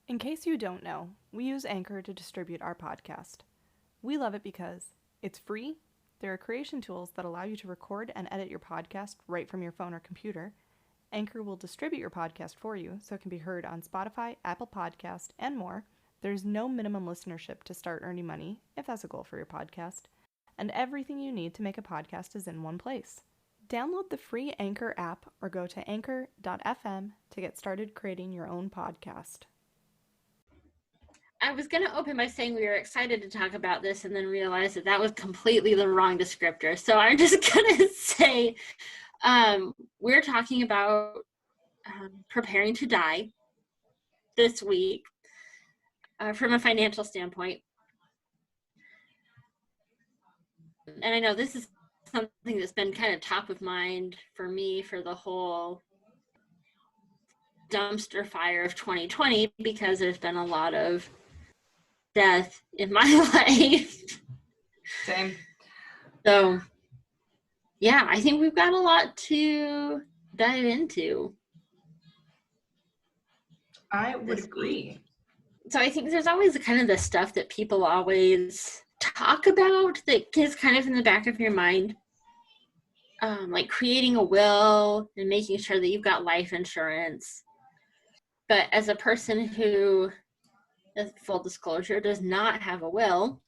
In case you don't know, we use Anchor to distribute our podcast. We love it because it's free, there are creation tools that allow you to record and edit your podcast right from your phone or computer. Anchor will distribute your podcast for you so it can be heard on Spotify, Apple Podcast, and more. There's no minimum listenership to start earning money, if that's a goal for your podcast. And everything you need to make a podcast is in one place. Download the free Anchor app or go to anchor.fm to get started creating your own podcast. I was going to open by saying we were excited to talk about this and then realized that that was completely the wrong descriptor. So I'm just going to say we're talking about preparing to die this week from a financial standpoint. And I know this is something that's been kind of top of mind for me for the whole dumpster fire of 2020 because there's been a lot of death in my life. Same. So, yeah, I think we've got a lot to dive into. I would agree. So I think there's always kind of the stuff that people always talk about that is kind of in the back of your mind. Like creating a will and making sure that you've got life insurance. But as a person who, full disclosure, does not have a will,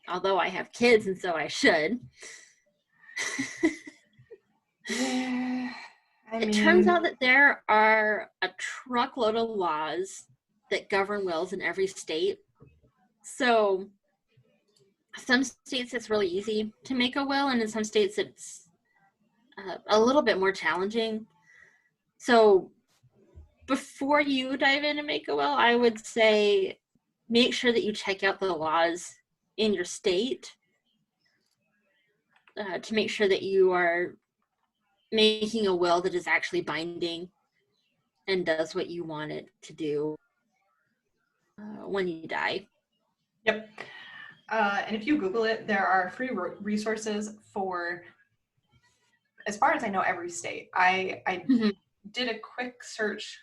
although I have kids and so I should. It turns out that there are a truckload of laws that govern wills in every state. So some states it's really easy to make a will, and in some states it's a little bit more challenging. So before you dive in and make a will, I would say make sure that you check out the laws in your state to make sure that you are making a will that is actually binding and does what you want it to do when you die. Yep. And if you Google it, there are free resources for, as far as I know, every state. I did a quick search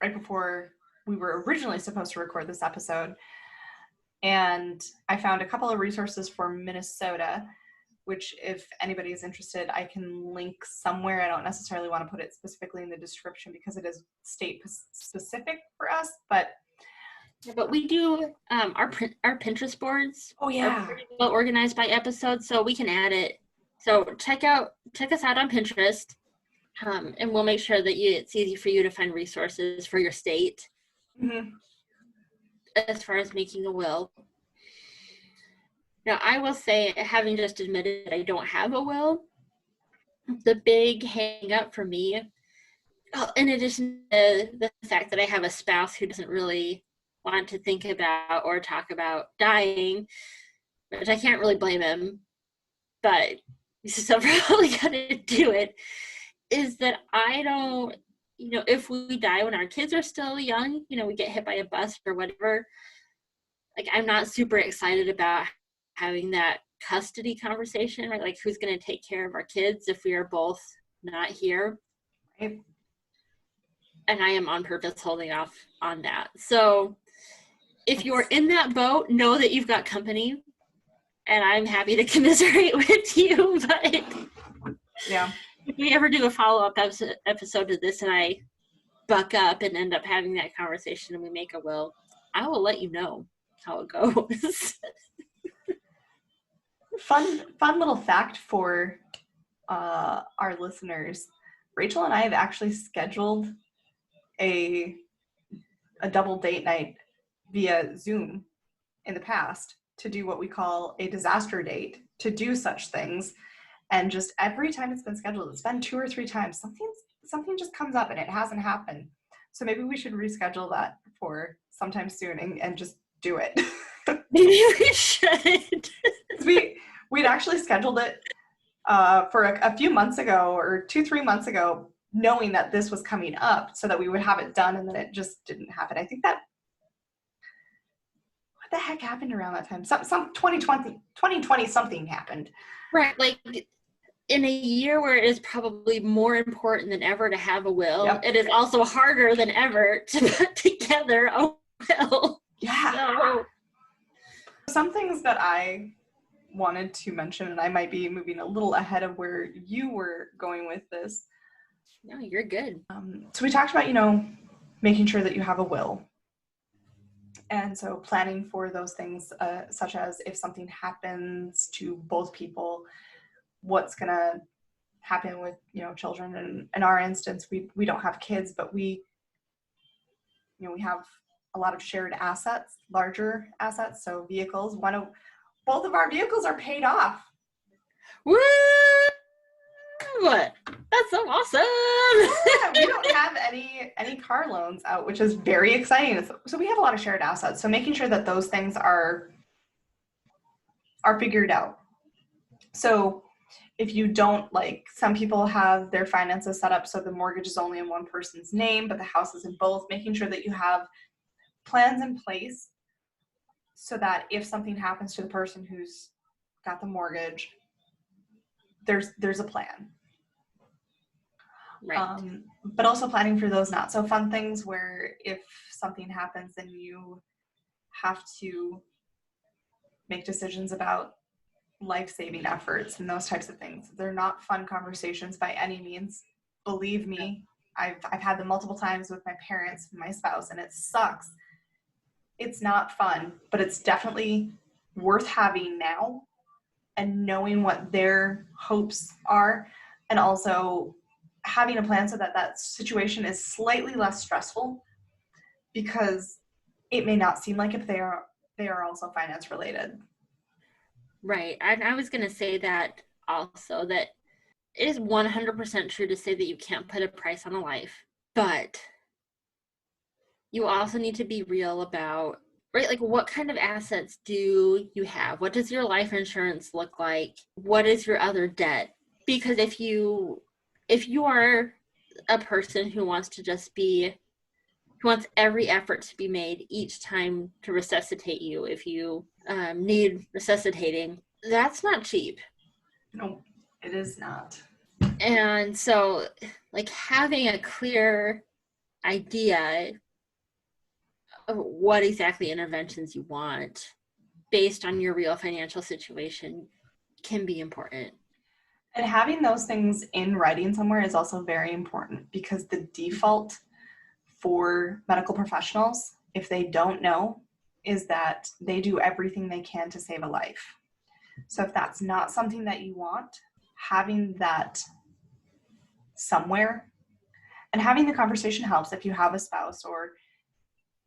right before we were originally supposed to record this episode, and I found a couple of resources for Minnesota, which if anybody is interested, I can link somewhere. I don't necessarily want to put it specifically in the description because it is state specific for us, but we do our Pinterest boards. Oh yeah, are pretty well organized by episode, so we can add it. So check us out on Pinterest, and we'll make sure that it's easy for you to find resources for your state as far as making a will. Now, I will say, having just admitted I don't have a will, the big hang up for me, in addition to the fact that I have a spouse who doesn't really want to think about or talk about dying, which I can't really blame him, but he's still probably going to do it, is that I don't, if we die when our kids are still young, we get hit by a bus or whatever, like I'm not super excited about having that custody conversation, right? Like who's going to take care of our kids if we are both not here? Right. And I am on purpose holding off on that. So if you're in that boat, know that you've got company, and I'm happy to commiserate with you. But yeah, if we ever do a follow-up episode to this and I buck up and end up having that conversation and we make a will, I will let you know how it goes. Fun little fact for our listeners. Rachel and I have actually scheduled a double date night via Zoom in the past to do what we call a disaster date, to do such things. And just every time it's been scheduled, it's been 2 or 3 times, something just comes up and it hasn't happened. So maybe we should reschedule that for sometime soon and just do it. Maybe we should. We'd actually scheduled it for a few months ago, or 2-3 months ago, knowing that this was coming up so that we would have it done, and then it just didn't happen. I think that, what the heck happened around that time? Some 2020 something happened. Right, like in a year where it is probably more important than ever to have a will, Yep. it is also harder than ever to put together a will. Yeah. So, some things that I wanted to mention, and I might be moving a little ahead of where you were going with this. no, you're good. So we talked about, making sure that you have a will. And so planning for those things, such as if something happens to both people, what's going to happen with, children. And in our instance, we don't have kids, but we have a lot of shared assets, larger assets. So vehicles, both of our vehicles are paid off. Woo! That's so awesome. Yeah, we don't have any car loans out, which is very exciting. So we have a lot of shared assets. So making sure that those things are figured out. So if you don't, like, some people have their finances set up so the mortgage is only in one person's name, but the house is in both, making sure that you have plans in place so that if something happens to the person who's got the mortgage, there's a plan. Right. But also planning for those not so fun things where if something happens and you have to make decisions about life-saving efforts and those types of things. They're not fun conversations by any means. Believe me, I've had them multiple times with my parents and my spouse, and it sucks. It's not fun, but it's definitely worth having now and knowing what their hopes are, and also having a plan so that situation is slightly less stressful, because it may not seem like if they are also finance related. Right. And I was going to say that also, that it is 100% true to say that you can't put a price on a life, but you also need to be real about, right, like, what kind of assets do you have? What does your life insurance look like? What is your other debt? Because if you are a person who wants every effort to be made each time to resuscitate you, if you need resuscitating, that's not cheap. No, it is not. And so, like, having a clear idea of what exactly interventions you want based on your real financial situation can be important. And having those things in writing somewhere is also very important, because the default for medical professionals, if they don't know, is that they do everything they can to save a life. So if that's not something that you want, having that somewhere and having the conversation helps. If you have a spouse, or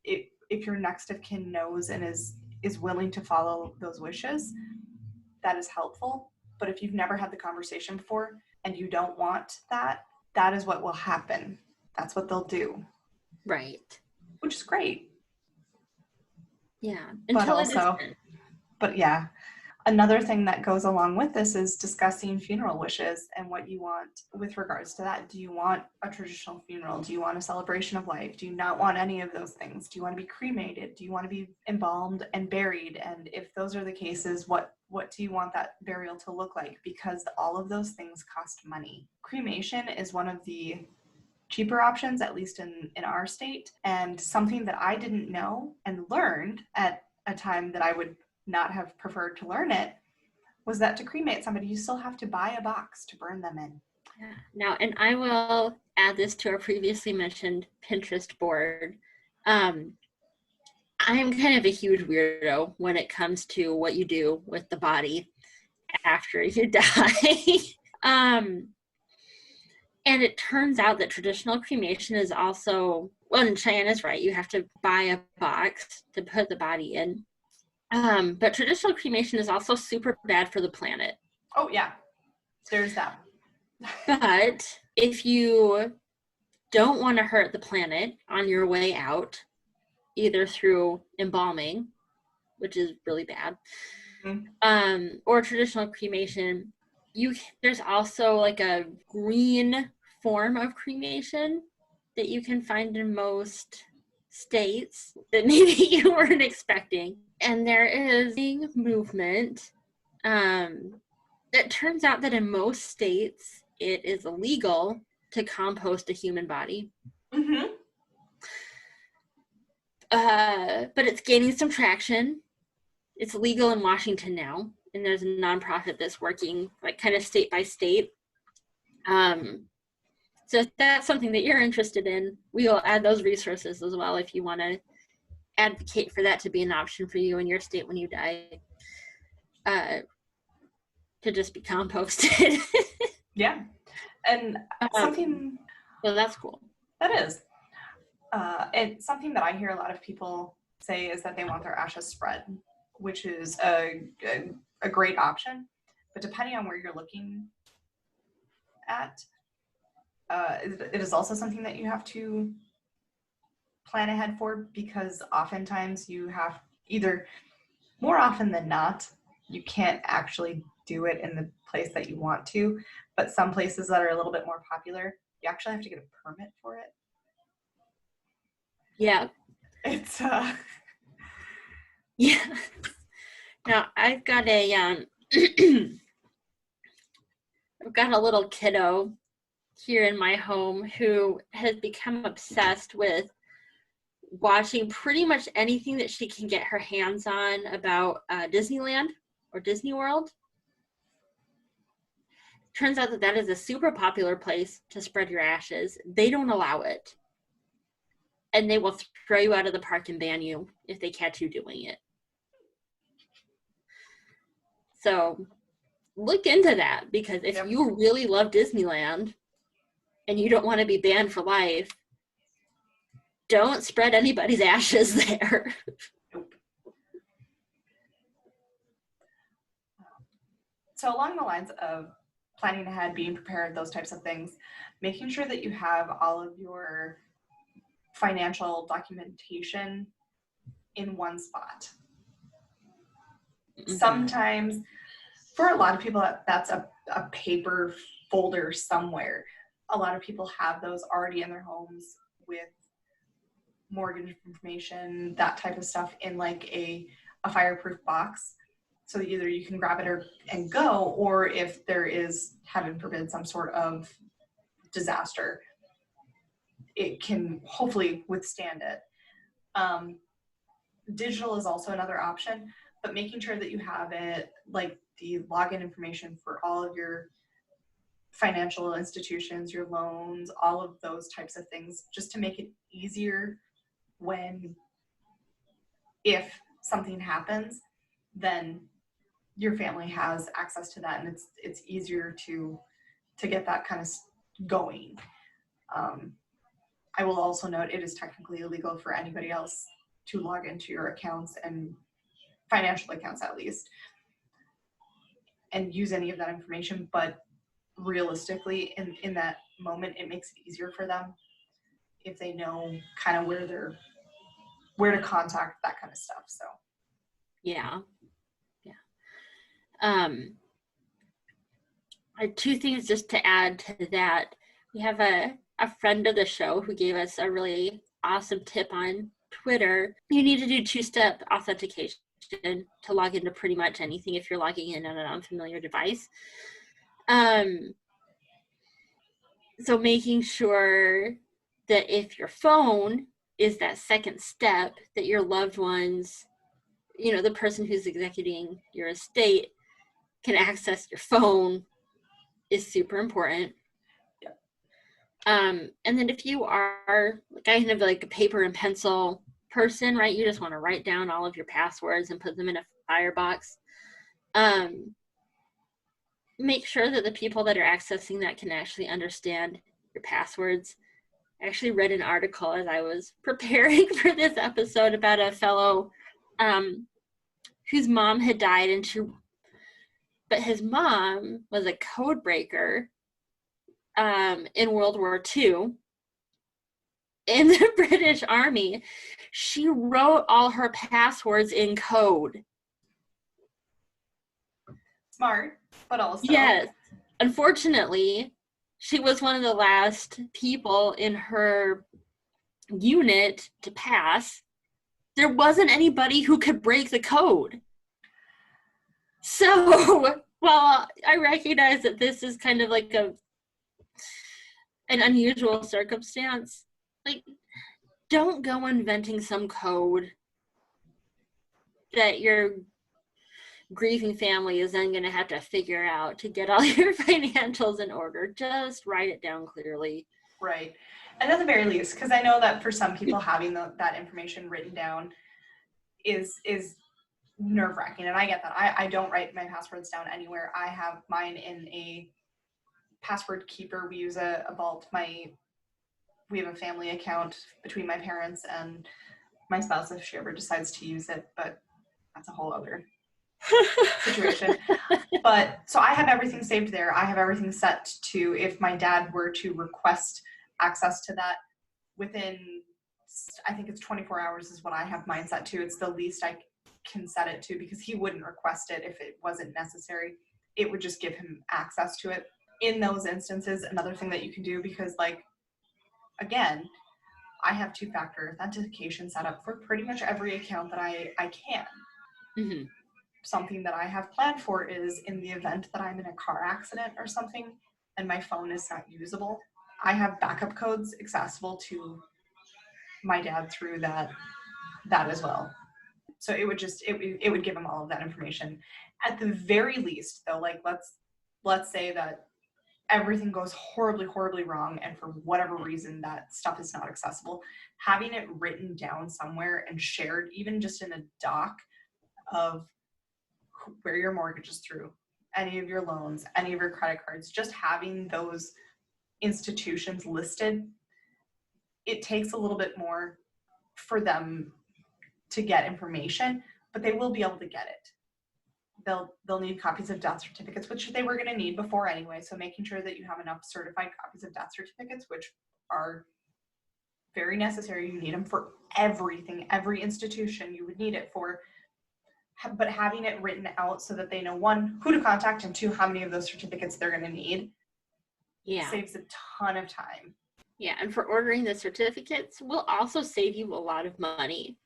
if your next of kin knows and is willing to follow those wishes, that is helpful. But if you've never had the conversation before and you don't want that, that is what will happen. That's what they'll do. Right. Which is great. Yeah. But yeah, another thing that goes along with this is discussing funeral wishes and what you want with regards to that. Do you want a traditional funeral? Do you want a celebration of life? Do you not want any of those things? Do you want to be cremated? Do you want to be embalmed and buried? And if those are the cases, what do you want that burial to look like? Because all of those things cost money. Cremation is one of the cheaper options, at least in our state, and something that I didn't know and learned at a time that I would not have preferred to learn it, was that to cremate somebody, you still have to buy a box to burn them in. Yeah. Now, and I will add this to our previously mentioned Pinterest board. I'm kind of a huge weirdo when it comes to what you do with the body after you die. And it turns out that traditional cremation is also, well, and Cheyenne is right, you have to buy a box to put the body in. But traditional cremation is also super bad for the planet. Oh, yeah. There's that. But if you don't want to hurt the planet on your way out, either through embalming, which is really bad, or traditional cremation, there's also like a green form of cremation that you can find in most states that maybe you weren't expecting. And there is a movement it turns out that in most states, it is illegal to compost a human body. Mm-hmm. But it's gaining some traction. It's legal in Washington now, and there's a nonprofit that's working like kind of state by state. So if that's something that you're interested in, we will add those resources as well if you want to advocate for that to be an option for you in your state when you die, to just be composted. Yeah. And something... So that's cool. That is. And something that I hear a lot of people say is that they want their ashes spread, which is a great option. But depending on where you're looking at, it is also something that you have to plan ahead for, because oftentimes you have either, more often than not, you can't actually do it in the place that you want to, but some places that are a little bit more popular, you actually have to get a permit for it. Yeah. It's yeah. Now I've got a I've got a little kiddo here in my home who has become obsessed with watching pretty much anything that she can get her hands on about Disneyland or Disney World. Turns out that that is a super popular place to spread your ashes. They don't allow it. And they will throw you out of the park and ban you if they catch you doing it. So look into that, because if you really love Disneyland and you don't want to be banned for life, don't spread anybody's ashes there. Nope. So along the lines of planning ahead, being prepared, those types of things, making sure that you have all of your financial documentation in one spot. Mm-hmm. Sometimes, for a lot of people, that's a paper folder somewhere. A lot of people have those already in their homes with mortgage information, that type of stuff, in like a fireproof box. So either you can grab it and go, or if there is, heaven forbid, some sort of disaster, it can hopefully withstand it. Digital is also another option, but making sure that you have it, like the login information for all of your financial institutions, your loans, all of those types of things, just to make it easier if something happens, then your family has access to that, and it's easier to get that kind of going. I will also note it is technically illegal for anybody else to log into your accounts, and financial accounts at least, and use any of that information, but realistically in that moment it makes it easier for them if they know kind of where to contact, that kind of stuff. So yeah. Two things just to add to that. We have a friend of the show who gave us a really awesome tip on Twitter. You need to do two-step authentication to log into pretty much anything if you're logging in on an unfamiliar device. So making sure that if your phone is that second step, that your loved ones, the person who's executing your estate, can access your phone is super important. Yep. And then if you are kind of like a paper and pencil person, right, you just want to write down all of your passwords and put them in a firebox. Make sure that the people that are accessing that can actually understand your passwords. I actually read an article as I was preparing for this episode about a fellow whose mom had died, but his mom was a code breaker in World War II in the British Army. She wrote all her passwords in code. Smart, but also... Yes. Unfortunately, she was one of the last people in her unit to pass. There wasn't anybody who could break the code. So Well, I recognize that this is kind of like an unusual circumstance. Like, don't go inventing some code that your grieving family is then going to have to figure out to get all your financials in order. Just write it down clearly. Right. And at the very least, because I know that for some people having that information written down is nerve-wracking, and I get that. I don't write my passwords down anywhere. I have mine in a password keeper. We use a vault. We have a family account between my parents and my spouse if she ever decides to use it, but that's a whole other situation. But so I have everything saved there. I have everything set to, if my dad were to request access to that within, I think it's 24 hours is what I have mine set to. It's the least I can set it to, because he wouldn't request it if it wasn't necessary. It would just give him access to it. In those instances, another thing that you can do, because like, again, I have two-factor authentication set up for pretty much every account that I can. Mm-hmm. Something that I have planned for is, in the event that I'm in a car accident or something and my phone is not usable, I have backup codes accessible to my dad through that as well. So it would give him all of that information. At the very least, though, like let's say that everything goes horribly, horribly wrong, and for whatever reason that stuff is not accessible, having it written down somewhere and shared, even just in a doc of where your mortgage is through, any of your loans, any of your credit cards, just having those institutions listed, it takes a little bit more for them to get information, but they will be able to get it. They'll need copies of death certificates, which they were going to need before anyway. So making sure that you have enough certified copies of death certificates, which are very necessary. You need them for everything, every institution you would need it for. But having it written out so that they know, one, who to contact, and two, how many of those certificates they're going to need, saves a ton of time. Yeah, and for ordering the certificates will also save you a lot of money.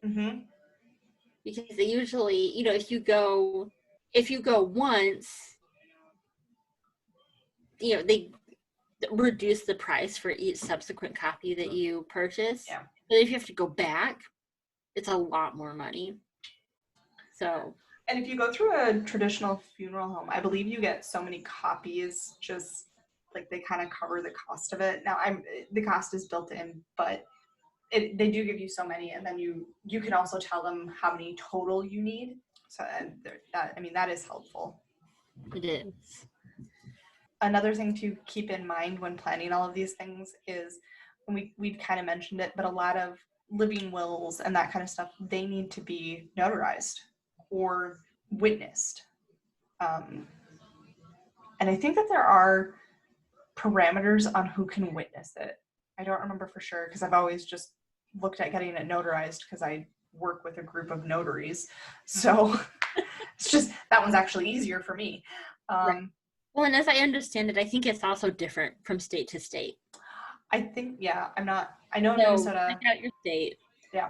Mm-hmm. Because they usually, if you go once, they reduce the price for each subsequent copy that you purchase. Yeah. But if you have to go back, it's a lot more money. So. And if you go through a traditional funeral home, I believe you get so many copies, just like they kind of cover the cost of it. Now, the cost is built in, but they do give you so many, and then you can also tell them how many total you need. So that is helpful. It is. Another thing to keep in mind when planning all of these things is, we've kind of mentioned it, but a lot of living wills and that kind of stuff, they need to be notarized or witnessed. And I think that there are parameters on who can witness it. I don't remember for sure, because I've always just looked at getting it notarized because I work with a group of notaries. So it's just, that one's actually easier for me. Right. Well, and as I understand it, I think it's also different from state to state. I think, yeah, I know in Minnesota. Check out your state. Yeah.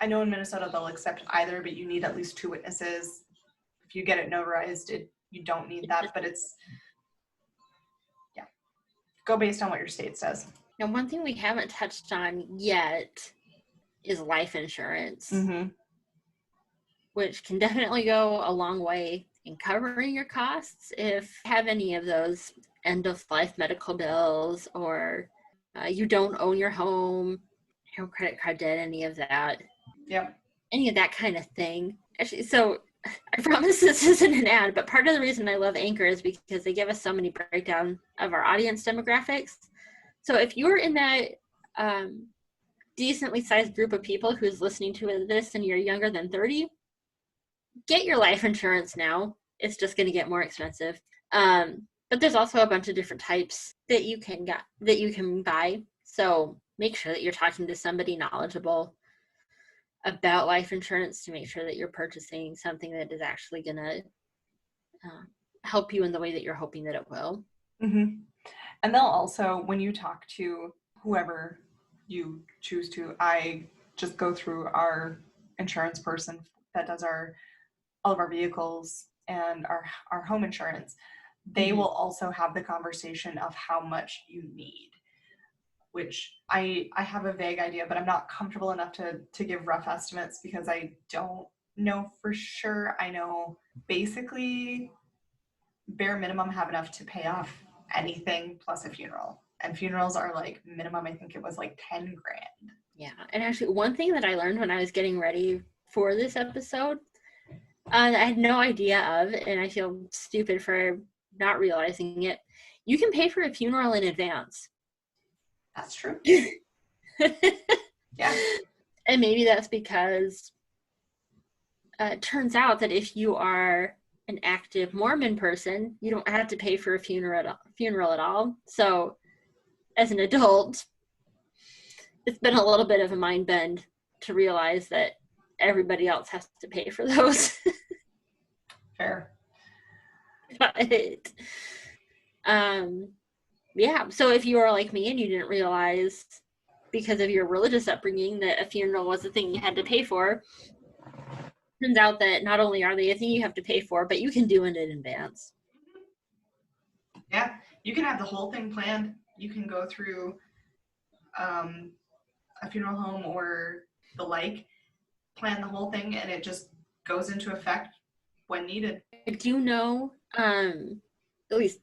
I know in Minnesota they'll accept either, but you need at least two witnesses. If you get it notarized, you don't need that, but it's, yeah. Go based on what your state says. Now, one thing we haven't touched on yet is life insurance, mm-hmm. which can definitely go a long way in covering your costs if you have any of those end-of-life medical bills, or you don't own your home, no credit card debt, any of that. Yep. Any of that kind of thing. Actually, so I promise this isn't an ad, but part of the reason I love Anchor is because they give us so many breakdown of our audience demographics. So if you're in that decently sized group of people who's listening to this and you're younger than 30, get your life insurance now. It's just going to get more expensive. But there's also a bunch of different types that you can buy. So make sure that you're talking to somebody knowledgeable about life insurance to make sure that you're purchasing something that is actually going to help you in the way that you're hoping that it will. Mm-hmm. And they'll also, when you talk to whoever you choose to, I just go through our insurance person that does all of our vehicles, and our home insurance, they will also have the conversation of how much you need, which I have a vague idea, but I'm not comfortable enough to give rough estimates because I don't know for sure. I know basically bare minimum have enough to pay off anything plus a funeral. And funerals are like minimum, I think it was like 10 grand. Yeah. And actually, one thing that I learned when I was getting ready for this episode, I had no idea of, and I feel stupid for not realizing it. You can pay for a funeral in advance. That's true. Yeah. And maybe that's because it turns out that if you are an active Mormon person, you don't have to pay for a funeral at all. So as an adult, it's been a little bit of a mind bend to realize that everybody else has to pay for those. Fair. But yeah, so if you are like me and you didn't realize because of your religious upbringing that a funeral was a thing you had to pay for, turns out that not only are they a thing you have to pay for, but you can do it in advance. Yeah, you can have the whole thing planned. You can go through a funeral home or the like, plan the whole thing, and it just goes into effect when needed. I do know, at least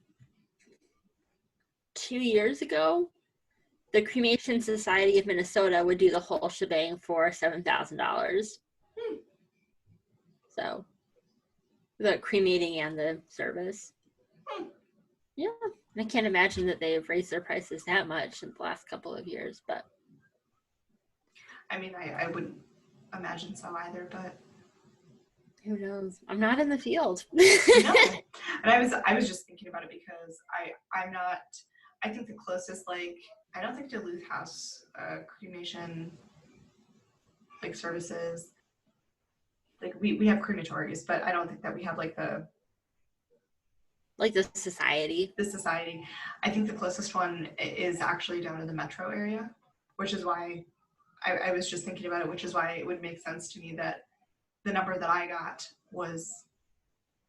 2 years ago, the Cremation Society of Minnesota would do the whole shebang for $7,000. So, the cremating and the service. Yeah, I can't imagine that they've raised their prices that much in the last couple of years, but. I mean, I wouldn't imagine so either, but. Who knows? I'm not in the field. No. And I was just thinking about it because I'm not, I think the closest, like, I don't think Duluth has cremation, like, services. Like, we have crematories, but I don't think that we have, like, the society. The society. I think the closest one is actually down in the metro area, which is why I was just thinking about it, which is why it would make sense to me that the number that I got was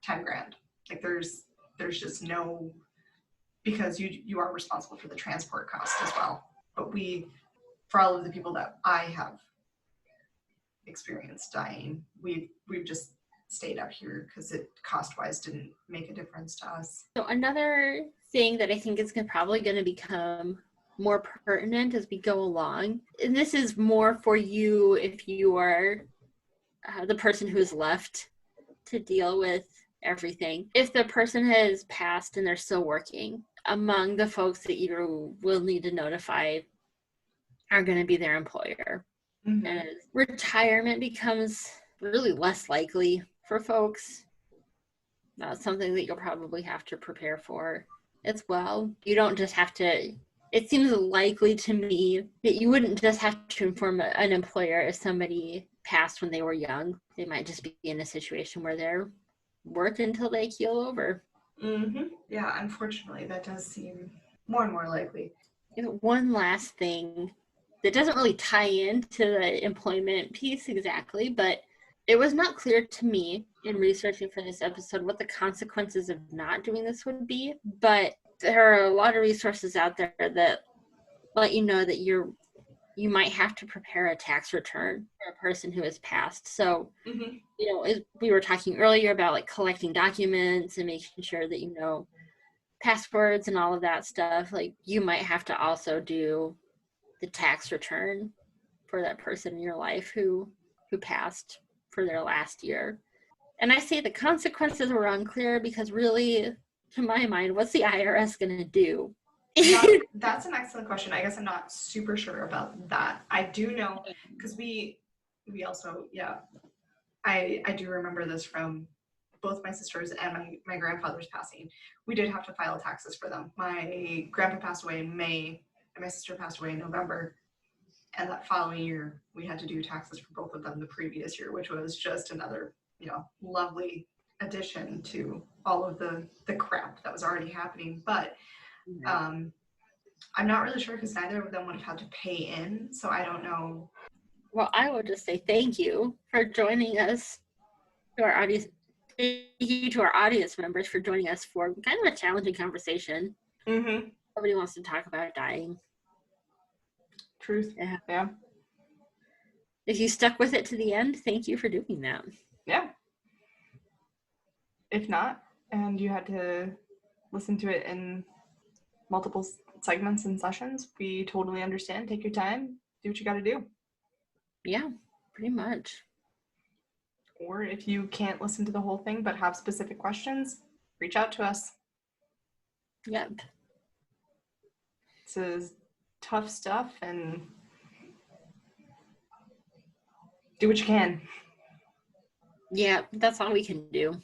10 grand. Like there's just no, because you are responsible for the transport cost as well. But for all of the people that I have experienced dying, we've just stayed up here because it cost-wise didn't make a difference to us. So another thing that I think is probably going to become more pertinent as we go along, and this is more for you if you are the person who is left to deal with everything. If the person has passed and they're still working, among the folks that you will need to notify are going to be their employer. Mm-hmm. And retirement becomes really less likely for folks. That's something that you'll probably have to prepare for as well. You don't just have to, it seems likely to me that you wouldn't just have to inform an employer if somebody passed when they were young. They might just be in a situation where they're worked until they keel over. Mm-hmm. Yeah, unfortunately, that does seem more and more likely. One last thing that doesn't really tie into the employment piece exactly, but it was not clear to me in researching for this episode what the consequences of not doing this would be, but there are a lot of resources out there that let you know that you might have to prepare a tax return for a person who has passed. So, mm-hmm. We were talking earlier about like collecting documents and making sure that you know passwords and all of that stuff. Like you might have to also do the tax return for that person in your life who passed for their last year. And I say the consequences were unclear because really, to my mind, what's the IRS going to do? That's an excellent question. I guess I'm not super sure about that. I do know because we also, yeah, I do remember this from both my sisters and my grandfather's passing. We did have to file taxes for them. My grandpa passed away in May and my sister passed away in November. And that following year, we had to do taxes for both of them the previous year, which was just another, lovely addition to all of the crap that was already happening. But I'm not really sure because neither of them would have had to pay in. So I don't know. Well, I would just say thank you for joining us to our audience. thank you to our audience members for joining us for kind of a challenging conversation. Mm-hmm. Nobody wants to talk about dying. Truth. Yeah. If you stuck with it to the end, thank you for doing that. Yeah. If not, and you had to listen to it in multiple segments and sessions, we totally understand. Take your time, do what you got to do. Yeah, pretty much. Or if you can't listen to the whole thing but have specific questions, reach out to us. Yep. This is tough stuff, and do what you can. Yeah, that's all we can do.